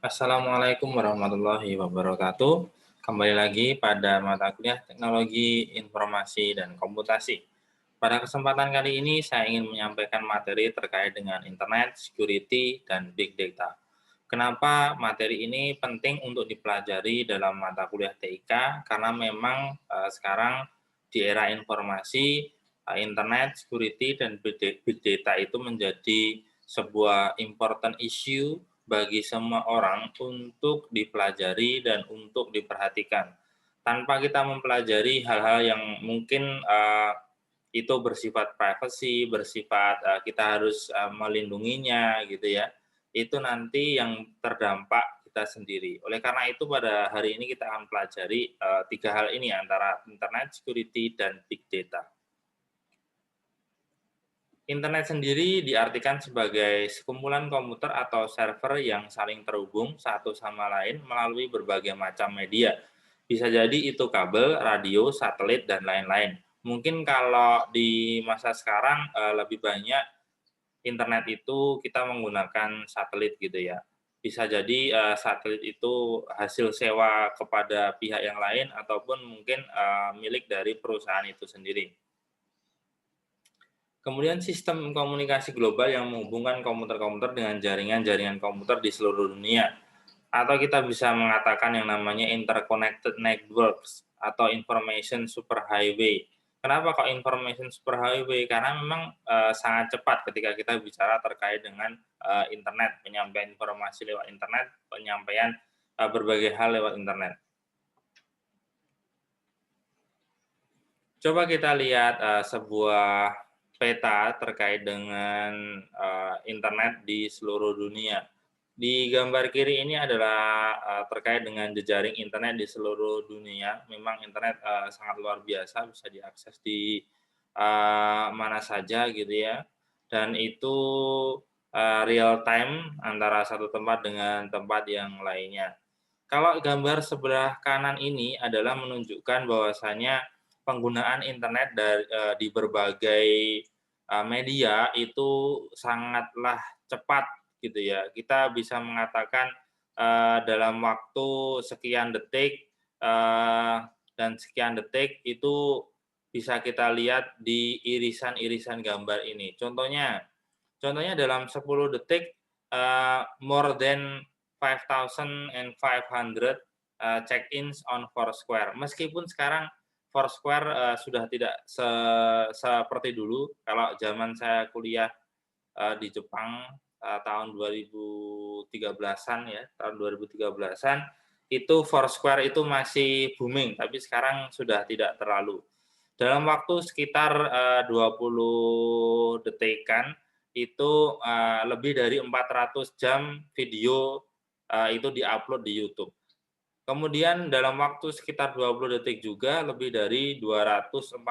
Assalamualaikum warahmatullahi wabarakatuh. Kembali lagi pada mata kuliah Teknologi Informasi dan Komputasi. Pada kesempatan kali ini saya ingin menyampaikan materi terkait dengan internet, security, dan big data. Kenapa materi ini penting untuk dipelajari dalam mata kuliah TIK? Karena memang sekarang di era informasi, internet, security, dan big data itu menjadi sebuah important issue bagi semua orang untuk dipelajari dan untuk diperhatikan. Tanpa kita mempelajari hal-hal yang mungkin itu bersifat privacy, bersifat kita harus melindunginya gitu ya, itu nanti yang terdampak kita sendiri. Oleh karena itu pada hari ini kita akan pelajari tiga hal ini antara internet, security, dan big data. Internet sendiri diartikan sebagai sekumpulan komputer atau server yang saling terhubung satu sama lain melalui berbagai macam media. Bisa jadi itu kabel, radio, satelit, dan lain-lain. Mungkin kalau di masa sekarang lebih banyak internet itu kita menggunakan satelit gitu ya. Bisa jadi satelit itu hasil sewa kepada pihak yang lain ataupun mungkin milik dari perusahaan itu sendiri. Kemudian sistem komunikasi global yang menghubungkan komputer-komputer dengan jaringan-jaringan komputer di seluruh dunia. Atau kita bisa mengatakan yang namanya interconnected networks atau information superhighway. Kenapa kok information superhighway? Karena memang sangat cepat ketika kita bicara terkait dengan internet, penyampaian informasi lewat internet, penyampaian berbagai hal lewat internet. Coba kita lihat sebuah peta terkait dengan internet di seluruh dunia. Di gambar kiri ini adalah terkait dengan jejaring internet di seluruh dunia. Memang internet sangat luar biasa, bisa diakses di mana saja gitu ya. Dan itu real time antara satu tempat dengan tempat yang lainnya. Kalau gambar sebelah kanan ini adalah menunjukkan bahwasanya penggunaan internet di berbagai media itu sangatlah cepat gitu ya. Kita bisa mengatakan dalam waktu sekian detik dan sekian detik itu bisa kita lihat di irisan-irisan gambar ini. Contohnya dalam 10 detik more than 5.500 check-ins on Foursquare. Meskipun sekarang Foursquare sudah tidak seperti dulu. Kalau zaman saya kuliah di Jepang tahun 2013-an ya, tahun 2013-an itu Foursquare itu masih booming, tapi sekarang sudah tidak terlalu. Dalam waktu sekitar 20 detikan itu lebih dari 400 jam video itu diupload di YouTube. Kemudian dalam waktu sekitar 20 detik juga lebih dari 243.000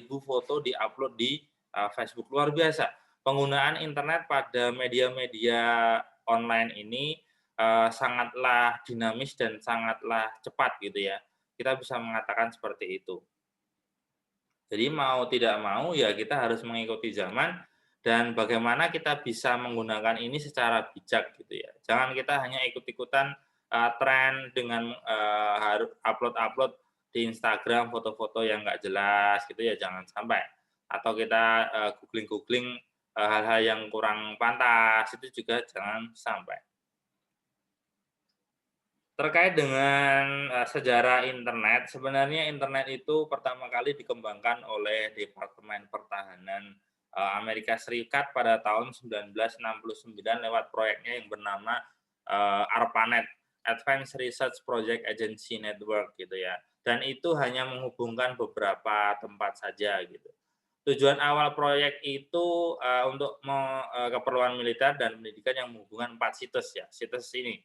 foto diupload di Facebook. Luar biasa. Penggunaan internet pada media-media online ini sangatlah dinamis dan sangatlah cepat gitu ya. Kita bisa mengatakan seperti itu. Jadi mau tidak mau ya kita harus mengikuti zaman dan bagaimana kita bisa menggunakan ini secara bijak gitu ya. Jangan kita hanya ikut-ikutan tren dengan harus upload-upload di Instagram foto-foto yang nggak jelas gitu ya, jangan sampai. Atau kita googling-googling hal-hal yang kurang pantas, itu juga jangan sampai. Terkait dengan sejarah internet, sebenarnya internet itu pertama kali dikembangkan oleh Departemen Pertahanan Amerika Serikat pada tahun 1969 lewat proyeknya yang bernama ARPANET, Advanced Research Project Agency Network gitu ya. Dan itu hanya menghubungkan beberapa tempat saja gitu. Tujuan awal proyek itu untuk keperluan militer dan pendidikan yang menghubungkan 4 situs ya. Situs ini.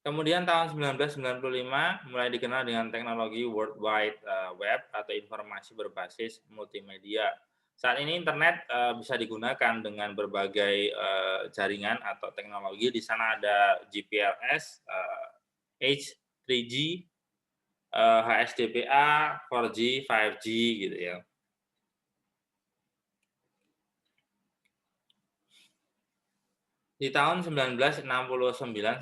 Kemudian tahun 1995 mulai dikenal dengan teknologi World Wide Web atau informasi berbasis multimedia. Saat ini internet bisa digunakan dengan berbagai jaringan atau teknologi. Di sana ada GPRS, H3G, HSDPA, 4G, 5G gitu ya. Di tahun 1969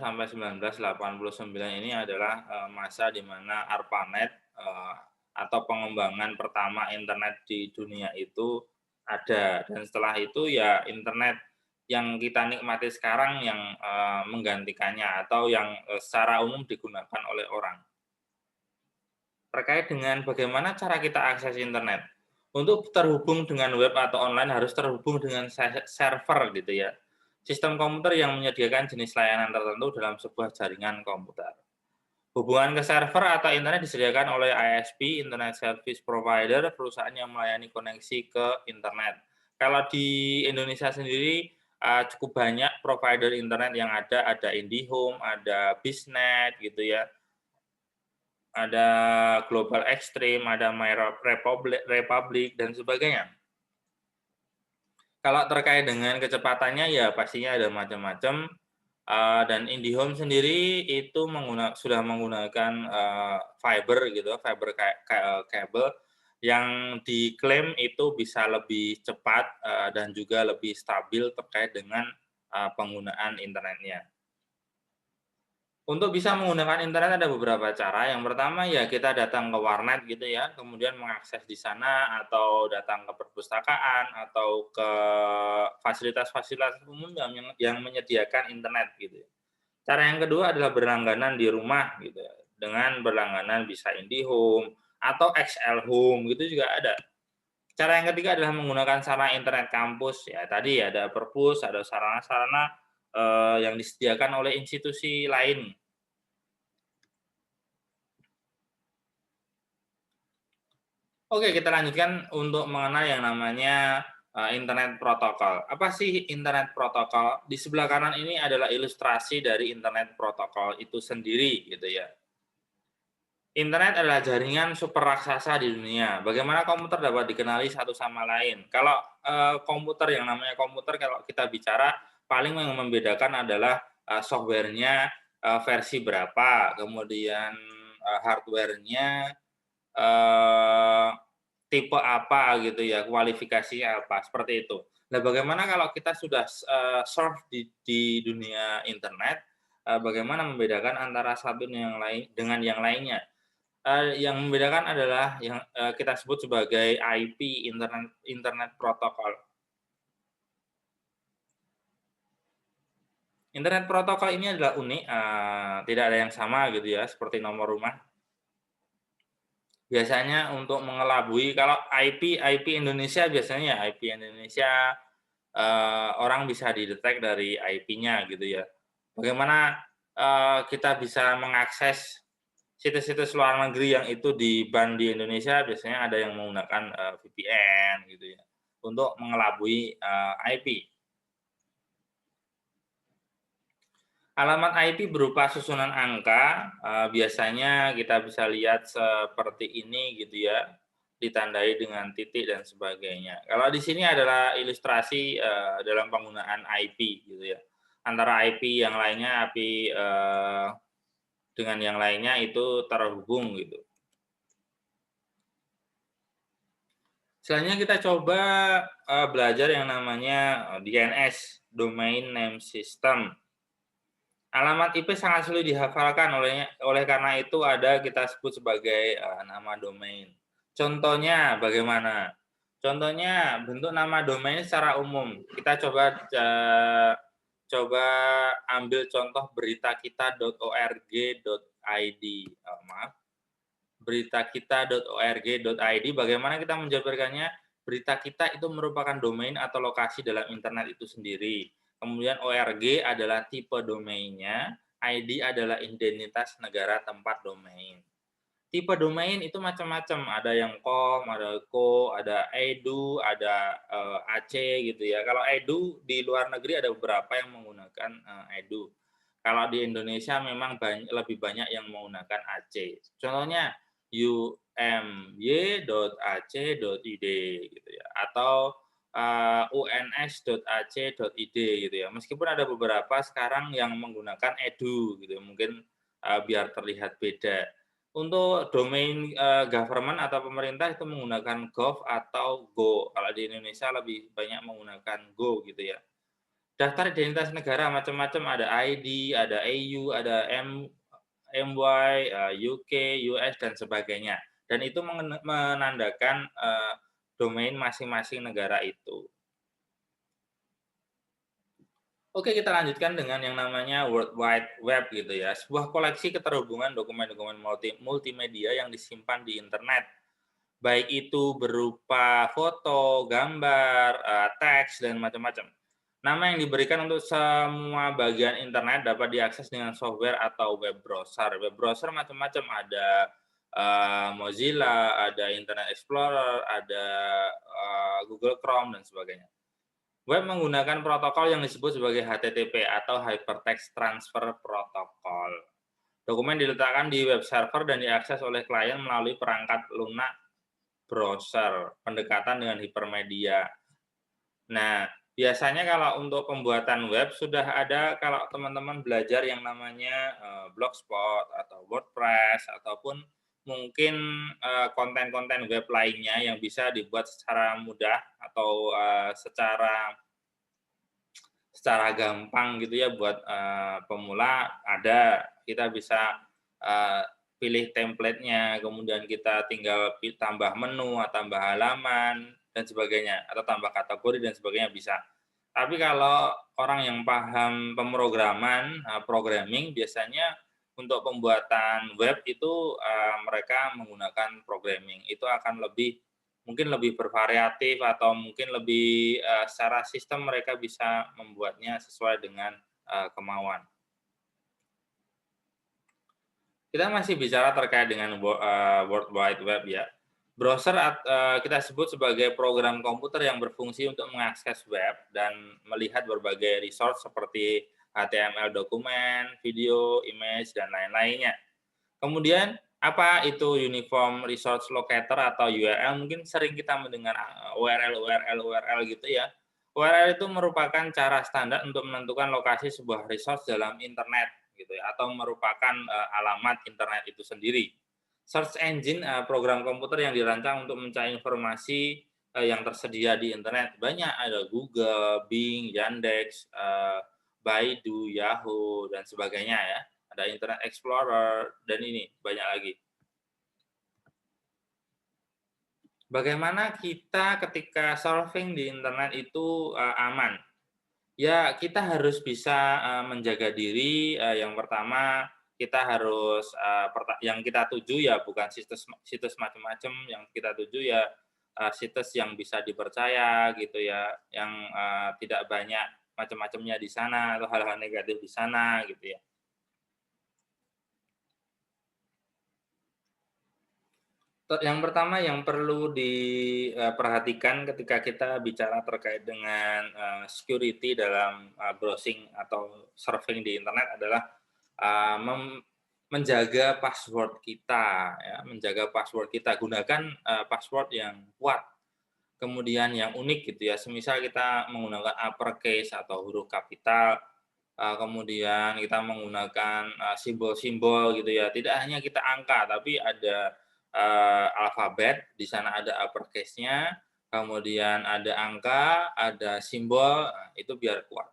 sampai 1989 ini adalah, masa di mana ARPANET, atau pengembangan pertama internet di dunia itu ada, dan setelah itu ya internet yang kita nikmati sekarang yang, menggantikannya atau yang, secara umum digunakan oleh orang. Terkait dengan bagaimana cara kita akses internet. Untuk terhubung dengan web atau online harus terhubung dengan server gitu ya. Sistem komputer yang menyediakan jenis layanan tertentu dalam sebuah jaringan komputer. Hubungan ke server atau internet disediakan oleh ISP, Internet Service Provider, perusahaan yang melayani koneksi ke internet. Kalau di Indonesia sendiri, cukup banyak provider internet yang ada IndiHome, ada Biznet gitu ya, ada Global Extreme, ada Republic, dan sebagainya. Kalau terkait dengan kecepatannya ya pastinya ada macam-macam, dan IndiHome sendiri itu sudah menggunakan, fiber gitu, fiber kabel yang diklaim itu bisa lebih cepat, dan juga lebih stabil terkait dengan, penggunaan internetnya. Untuk bisa menggunakan internet ada beberapa cara. Yang pertama ya kita datang ke warnet gitu ya, kemudian mengakses di sana atau datang ke perpustakaan atau ke fasilitas-fasilitas umum yang menyediakan internet gitu ya. Cara yang kedua adalah berlangganan di rumah gitu ya. Dengan berlangganan bisa IndiHome atau XL Home gitu juga ada. Cara yang ketiga adalah menggunakan sarana internet kampus ya. Tadi ada perpus, ada sarana-sarana, yang disediakan oleh institusi lain. Oke, kita lanjutkan untuk mengenal yang namanya, internet protokol. Apa sih internet protokol? Di sebelah kanan ini adalah ilustrasi dari internet protokol itu sendiri, gitu ya. Internet adalah jaringan super raksasa di dunia. Bagaimana komputer dapat dikenali satu sama lain? Kalau, komputer, yang namanya komputer kalau kita bicara, paling yang membedakan adalah, software-nya, versi berapa, kemudian, hardware-nya, eee, tipe apa gitu ya, kualifikasinya apa, seperti itu. Nah, bagaimana kalau kita sudah, surf di dunia internet, bagaimana membedakan antara satu dengan yang lainnya? Yang membedakan adalah yang, kita sebut sebagai IP, Internet Internet Protocol. Internet Protocol ini adalah unik, tidak ada yang sama gitu ya, seperti nomor rumah. Biasanya untuk mengelabui kalau IP Indonesia biasanya ya IP Indonesia, orang bisa didetek dari IP-nya gitu ya. Bagaimana, kita bisa mengakses situs-situs luar negeri yang itu di-ban di Indonesia, biasanya ada yang menggunakan, VPN gitu ya, untuk mengelabui, IP. Alamat IP berupa susunan angka, biasanya kita bisa lihat seperti ini gitu ya, ditandai dengan titik dan sebagainya. Kalau di sini adalah ilustrasi, dalam penggunaan IP gitu ya. Antara IP yang lainnya, IP, dengan yang lainnya itu terhubung gitu. Selanjutnya kita coba, belajar yang namanya, DNS, Domain Name System. Alamat IP sangat sulit dihafalkan oleh karena itu ada kita sebut sebagai, nama domain. Contohnya bagaimana? Contohnya bentuk nama domain secara umum. Kita coba ambil contoh beritakita.org.id, maaf, beritakita.org.id. Bagaimana kita menjabarkannya? Berita kita itu merupakan domain atau lokasi dalam internet itu sendiri. Kemudian ORG adalah tipe domainnya, ID adalah identitas negara tempat domain. Tipe domain itu macam-macam, ada yang com, ada co, ada edu, ada, ac gitu ya. Kalau edu di luar negeri ada beberapa yang menggunakan, edu. Kalau di Indonesia memang lebih banyak yang menggunakan ac. Contohnya umy.ac.id gitu ya, atau, uns.ac.id gitu ya. Meskipun ada beberapa sekarang yang menggunakan edu gitu, mungkin, biar terlihat beda. Untuk domain, government atau pemerintah itu menggunakan gov atau go. Kalau di Indonesia lebih banyak menggunakan go gitu ya. Daftar identitas negara macam-macam, ada ID, ada EU, ada MY, UK, US, dan sebagainya. Dan itu menandakan, domain masing-masing negara itu. Oke, kita lanjutkan dengan yang namanya World Wide Web gitu ya, sebuah koleksi keterhubungan dokumen-dokumen multimedia yang disimpan di internet, baik itu berupa foto, gambar, teks, dan macam-macam. Nama yang diberikan untuk semua bagian internet dapat diakses dengan software atau web browser. Web browser macam-macam, ada Mozilla, ada Internet Explorer, ada Google Chrome, dan sebagainya. Web menggunakan protokol yang disebut sebagai HTTP atau Hypertext Transfer Protocol. Dokumen diletakkan di web server dan diakses oleh klien melalui perangkat lunak browser, pendekatan dengan hipermedia. Nah, biasanya kalau untuk pembuatan web sudah ada, kalau teman-teman belajar yang namanya Blogspot atau WordPress ataupun mungkin konten-konten web lainnya yang bisa dibuat secara mudah atau secara gampang gitu ya buat pemula ada. Kita bisa pilih template-nya, kemudian kita tinggal tambah menu, tambah halaman, dan sebagainya, atau tambah kategori dan sebagainya bisa. Tapi kalau orang yang paham pemrograman, programming, biasanya untuk pembuatan web itu mereka menggunakan programming. Itu akan mungkin lebih bervariatif atau mungkin lebih secara sistem mereka bisa membuatnya sesuai dengan kemauan. Kita masih bicara terkait dengan World Wide Web ya. Browser kita sebut sebagai program komputer yang berfungsi untuk mengakses web dan melihat berbagai resource seperti HTML dokumen, video, image, dan lain-lainnya. Kemudian, apa itu Uniform Resource Locator atau URL? Mungkin sering kita mendengar URL gitu ya. URL itu merupakan cara standar untuk menentukan lokasi sebuah resource dalam internet gitu ya, atau merupakan alamat internet itu sendiri. Search engine program komputer yang dirancang untuk mencari informasi yang tersedia di internet. Banyak, ada Google, Bing, Yandex, Baidu, Yahoo, dan sebagainya ya. Ada Internet Explorer, dan ini banyak lagi. Bagaimana kita ketika surfing di internet itu aman? Ya, kita harus bisa menjaga diri. Yang pertama, kita harus yang kita tuju ya bukan situs macam-macam, yang kita tuju ya situs yang bisa dipercaya gitu ya, yang tidak banyak macam-macamnya di sana atau hal-hal negatif di sana gitu ya. Yang pertama yang perlu diperhatikan ketika kita bicara terkait dengan security dalam browsing atau surfing di internet adalah menjaga password kita, ya, menjaga password kita. Gunakan password yang kuat, kemudian yang unik gitu ya. Semisal kita menggunakan uppercase atau huruf kapital, kemudian kita menggunakan simbol-simbol gitu ya. Tidak hanya kita angka, tapi ada alfabet, di sana ada uppercase-nya, kemudian ada angka, ada simbol, itu biar kuat.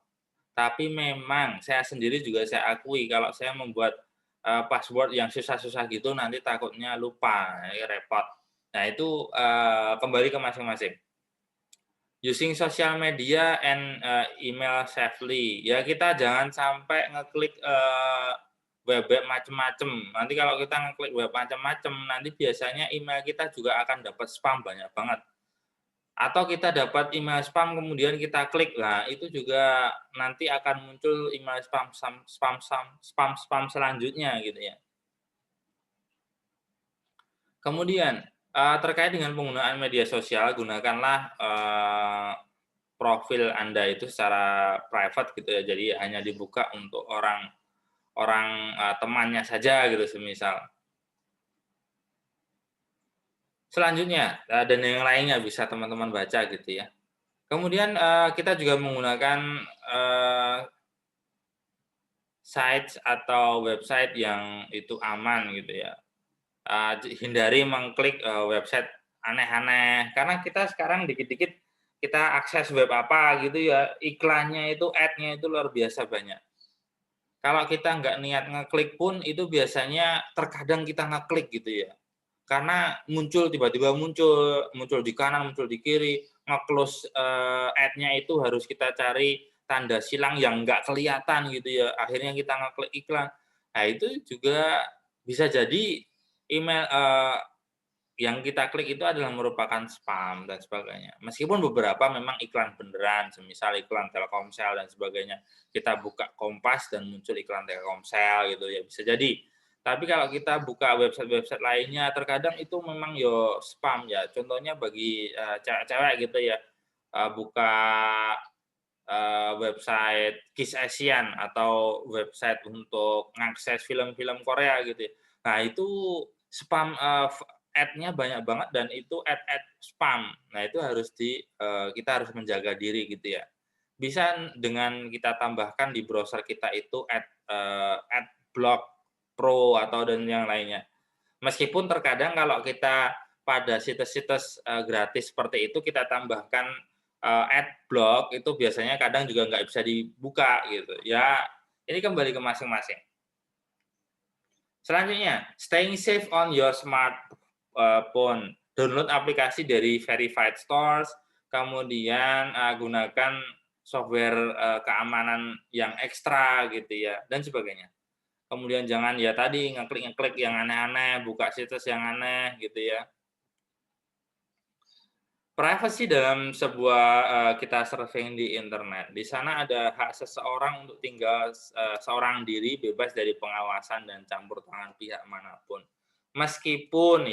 Tapi memang saya sendiri juga saya akui kalau saya membuat password yang susah-susah gitu nanti takutnya lupa, repot. Nah itu kembali ke masing-masing. Using social media and email safely. Ya kita jangan sampai ngeklik web-web macam-macam. Nanti kalau kita ngeklik web macam-macam, nanti biasanya email kita juga akan dapat spam banyak banget. Atau kita dapat email spam kemudian kita klik, lah itu juga nanti akan muncul email spam selanjutnya gitu ya. Kemudian terkait dengan penggunaan media sosial, gunakanlah profil Anda itu secara private gitu ya. Jadi hanya dibuka untuk orang temannya saja gitu semisal. Selanjutnya, dan yang lainnya bisa teman-teman baca gitu ya. Kemudian kita juga menggunakan sites atau website yang itu aman gitu ya. Hindari mengklik website aneh-aneh, karena kita sekarang dikit-dikit kita akses web apa gitu ya, iklannya itu, ad-nya itu luar biasa banyak. Kalau kita nggak niat ngeklik pun itu biasanya terkadang kita ngeklik gitu ya. Karena tiba-tiba muncul di kanan, muncul di kiri, nge-close, ad-nya itu harus kita cari tanda silang yang nggak kelihatan gitu ya, akhirnya kita ngeklik iklan. Nah itu juga bisa jadi email, yang kita klik itu adalah merupakan spam dan sebagainya. Meskipun beberapa memang iklan beneran, semisal iklan Telkomsel dan sebagainya. Kita buka Kompas dan muncul iklan Telkomsel gitu ya, bisa jadi. Tapi kalau kita buka website-website lainnya, terkadang itu memang yo spam ya. Contohnya bagi cewek-cewek gitu ya, buka website Kiss Asian atau website untuk mengakses film-film Korea gitu ya. Nah itu spam, ad-nya banyak banget dan itu ad-ad spam. Nah itu kita harus menjaga diri gitu ya. Bisa dengan kita tambahkan di browser kita itu adblock Pro atau dan yang lainnya. Meskipun terkadang kalau kita pada situs-situs, gratis seperti itu kita tambahkan, adblock itu biasanya kadang juga nggak bisa dibuka gitu. Ya ini kembali ke masing-masing. Selanjutnya, staying safe on your phone. Download aplikasi dari verified stores, kemudian, gunakan software, keamanan yang ekstra gitu ya, dan sebagainya. Kemudian jangan ya tadi ngeklik-ngeklik yang aneh-aneh, buka situs yang aneh gitu ya. Privacy dalam sebuah, kita surfing di internet, di sana ada hak seseorang untuk tinggal, seorang diri bebas dari pengawasan dan campur tangan pihak manapun. Meskipun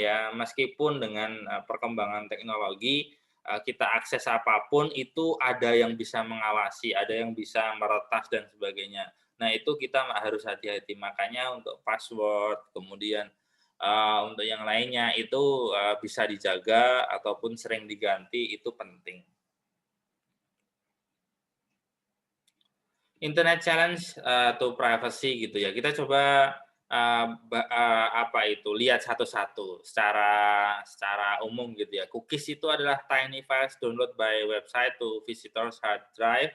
dengan, perkembangan teknologi, kita akses apapun itu ada yang bisa mengawasi, ada yang bisa meretas dan sebagainya. Nah itu kita harus hati-hati, makanya untuk password, kemudian, untuk yang lainnya itu, bisa dijaga ataupun sering diganti, itu penting. Internet challenge, to privacy gitu ya, kita coba, lihat satu-satu secara umum gitu ya. Cookies itu adalah tiny files download by website to visitors hard drive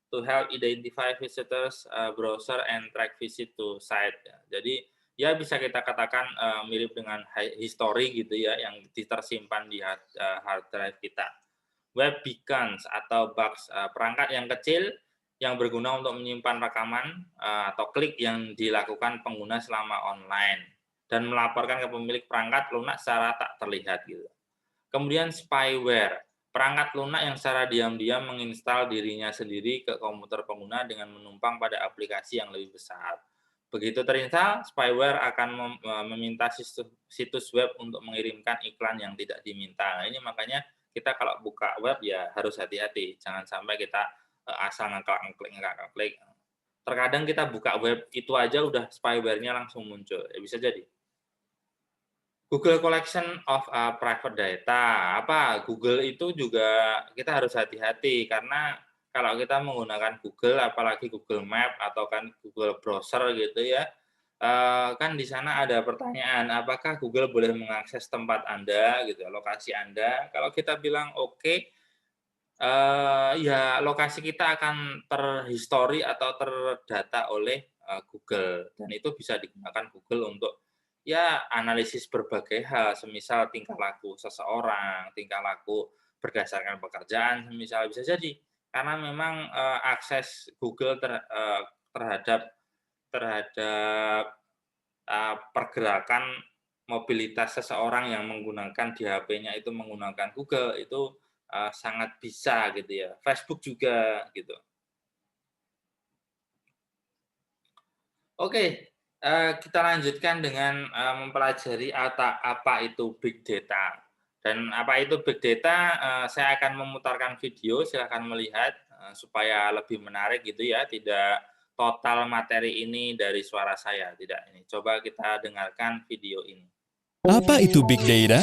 to help identify visitors, browser and track visit to site ya. Jadi, ya bisa kita katakan, mirip dengan history gitu ya, yang tersimpan di hard drive kita. Web beacons atau bugs, perangkat yang kecil yang berguna untuk menyimpan rekaman, atau klik yang dilakukan pengguna selama online, dan melaporkan ke pemilik perangkat lunak secara tak terlihat gitu. Kemudian spyware. Perangkat lunak yang secara diam-diam menginstal dirinya sendiri ke komputer pengguna dengan menumpang pada aplikasi yang lebih besar. Begitu terinstall, spyware akan meminta situs web untuk mengirimkan iklan yang tidak diminta. Nah, ini makanya kita kalau buka web ya harus hati-hati, jangan sampai kita asal ngeklik. Terkadang kita buka web itu aja udah spyware-nya langsung muncul, ya bisa jadi. Google Collection of Private Data. Google itu juga kita harus hati-hati karena kalau kita menggunakan Google, apalagi Google Map atau kan Google Browser gitu ya, kan di sana ada pertanyaan, apakah Google boleh mengakses tempat Anda gitu, lokasi Anda. Kalau kita bilang oke, ya lokasi kita akan terhistori atau terdata oleh Google dan itu bisa digunakan Google untuk ya analisis berbagai hal, semisal tingkah laku seseorang, tingkah laku berdasarkan pekerjaan, semisal bisa jadi. Karena memang, akses Google terhadap pergerakan mobilitas seseorang yang menggunakan di HP-nya itu menggunakan Google, itu, sangat bisa gitu ya. Facebook juga gitu. Oke. Kita lanjutkan dengan, mempelajari apa itu big data. Dan apa itu big data, saya akan memutarkan video, silakan melihat, supaya lebih menarik gitu ya, tidak total materi ini dari suara saya, tidak ini. Coba kita dengarkan video ini. Apa itu big data?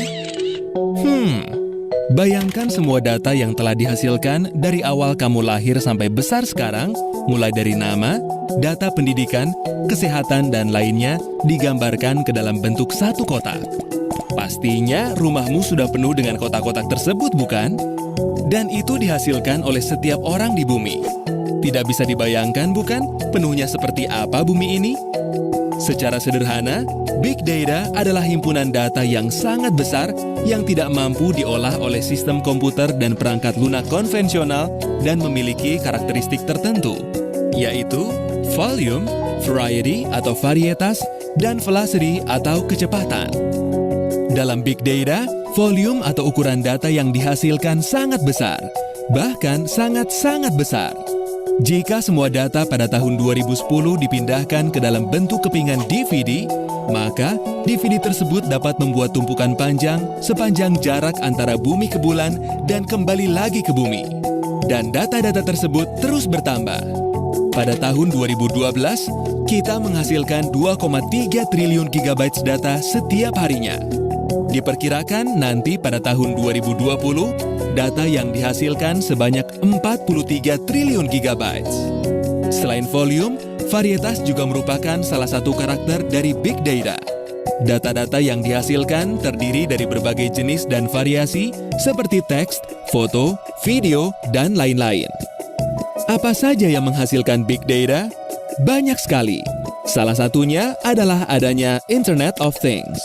Bayangkan semua data yang telah dihasilkan dari awal kamu lahir sampai besar sekarang, mulai dari nama, data pendidikan, kesehatan, dan lainnya digambarkan ke dalam bentuk satu kotak. Pastinya rumahmu sudah penuh dengan kotak-kotak tersebut, bukan? dan itu dihasilkan oleh setiap orang di bumi. Tidak bisa dibayangkan, bukan, penuhnya seperti apa bumi ini? Secara sederhana, Big Data adalah himpunan data yang sangat besar yang tidak mampu diolah oleh sistem komputer dan perangkat lunak konvensional dan memiliki karakteristik tertentu, yaitu volume, variety atau varietas, dan velocity atau kecepatan. Dalam Big Data, volume atau ukuran data yang dihasilkan sangat besar, bahkan sangat-sangat besar. Jika semua data pada tahun 2010 dipindahkan ke dalam bentuk kepingan DVD, maka DVD tersebut dapat membuat tumpukan panjang sepanjang jarak antara bumi ke bulan dan kembali lagi ke bumi. Dan data-data tersebut terus bertambah. Pada tahun 2012, kita menghasilkan 2,3 triliun gigabytes data setiap harinya. Diperkirakan nanti pada tahun 2020, data yang dihasilkan sebanyak 43 triliun gigabytes. Selain volume, varietas juga merupakan salah satu karakter dari Big Data. Data-data yang dihasilkan terdiri dari berbagai jenis dan variasi seperti teks, foto, video, dan lain-lain. Apa saja yang menghasilkan Big Data? Banyak sekali. Salah satunya adalah adanya Internet of Things.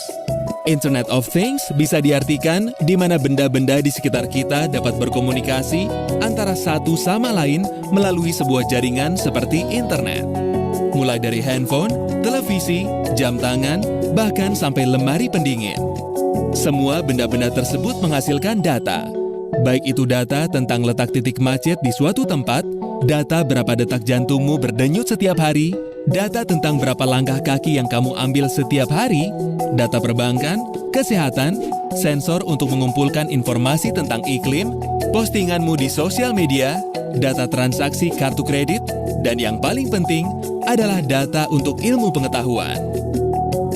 Internet of Things bisa diartikan di mana benda-benda di sekitar kita dapat berkomunikasi antara satu sama lain melalui sebuah jaringan seperti internet. Mulai dari handphone, televisi, jam tangan, bahkan sampai lemari pendingin. Semua benda-benda tersebut menghasilkan data. Baik itu data tentang letak titik macet di suatu tempat, data berapa detak jantungmu berdenyut setiap hari, data tentang berapa langkah kaki yang kamu ambil setiap hari, data perbankan, kesehatan, sensor untuk mengumpulkan informasi tentang iklim, postinganmu di sosial media, data transaksi kartu kredit, dan yang paling penting adalah data untuk ilmu pengetahuan.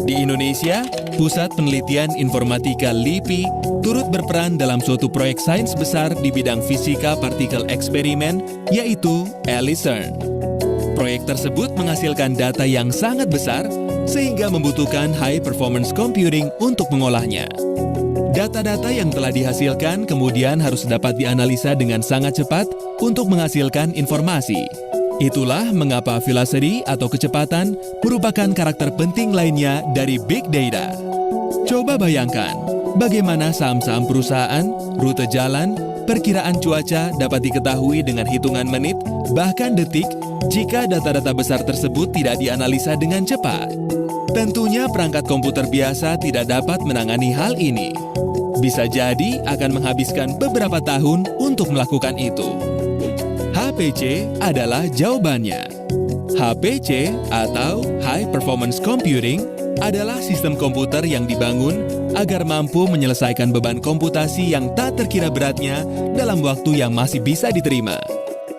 Di Indonesia, Pusat Penelitian Informatika LIPI turut berperan dalam suatu proyek sains besar di bidang fisika partikel eksperimen, yaitu LICERN. Proyek tersebut menghasilkan data yang sangat besar, sehingga membutuhkan high performance computing untuk mengolahnya. Data-data yang telah dihasilkan kemudian harus dapat dianalisa dengan sangat cepat untuk menghasilkan informasi. Itulah mengapa velocity atau kecepatan merupakan karakter penting lainnya dari Big Data. Coba bayangkan, bagaimana saham-saham perusahaan, rute jalan, perkiraan cuaca dapat diketahui dengan hitungan menit, bahkan detik, jika data-data besar tersebut tidak dianalisa dengan cepat. Tentunya perangkat komputer biasa tidak dapat menangani hal ini. Bisa jadi akan menghabiskan beberapa tahun untuk melakukan itu. HPC adalah jawabannya. HPC atau High Performance Computing adalah sistem komputer yang dibangun agar mampu menyelesaikan beban komputasi yang tak terkira beratnya dalam waktu yang masih bisa diterima.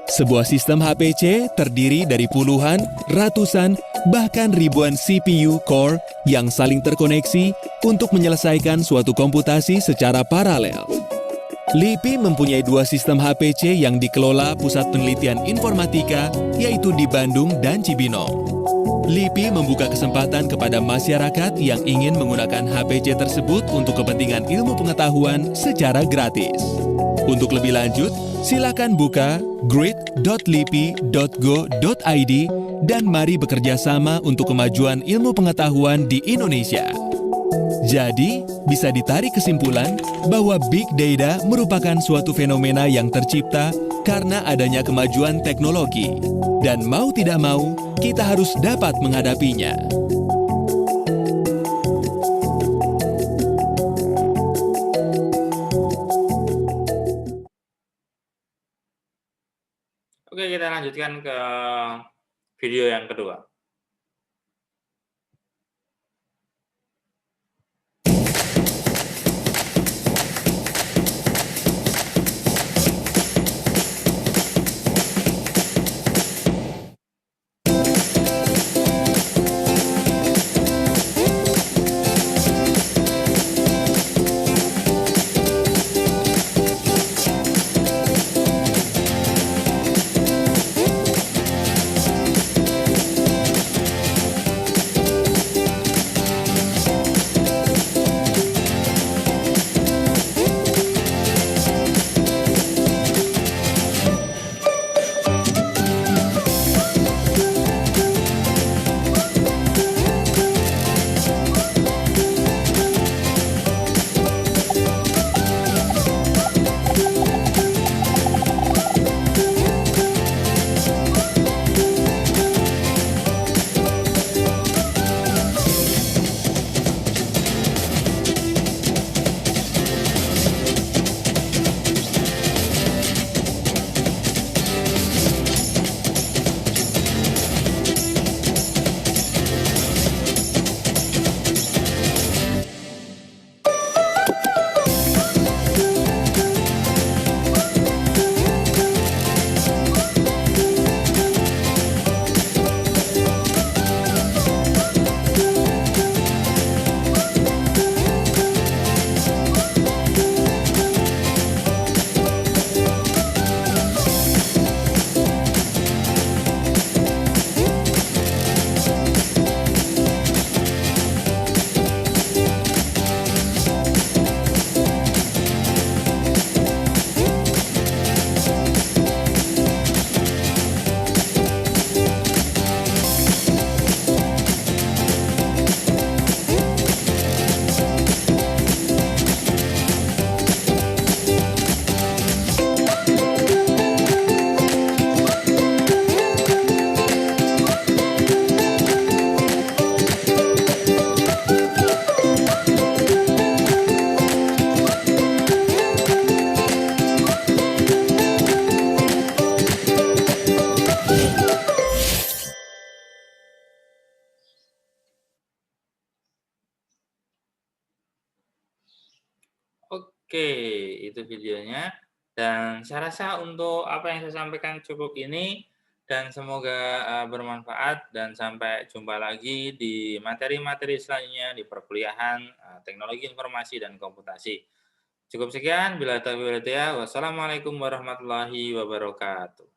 Sebuah sistem HPC terdiri dari puluhan, ratusan, bahkan ribuan CPU core yang saling terkoneksi untuk menyelesaikan suatu komputasi secara paralel. LIPI mempunyai dua sistem HPC yang dikelola Pusat Penelitian Informatika, yaitu di Bandung dan Cibinong. LIPI membuka kesempatan kepada masyarakat yang ingin menggunakan HPC tersebut untuk kepentingan ilmu pengetahuan secara gratis. Untuk lebih lanjut, silakan buka grid.lipi.go.id dan mari bekerja sama untuk kemajuan ilmu pengetahuan di Indonesia. Jadi, bisa ditarik kesimpulan bahwa Big Data merupakan suatu fenomena yang tercipta karena adanya kemajuan teknologi. Dan mau tidak mau, kita harus dapat menghadapinya. Oke, kita lanjutkan ke video yang kedua. Oke, itu videonya. Dan saya rasa untuk apa yang saya sampaikan cukup ini dan semoga bermanfaat dan sampai jumpa lagi di materi-materi selanjutnya di perkuliahan Teknologi Informasi dan Komputasi. Cukup sekian, bila taufiq wal hidayah. Wassalamualaikum warahmatullahi wabarakatuh.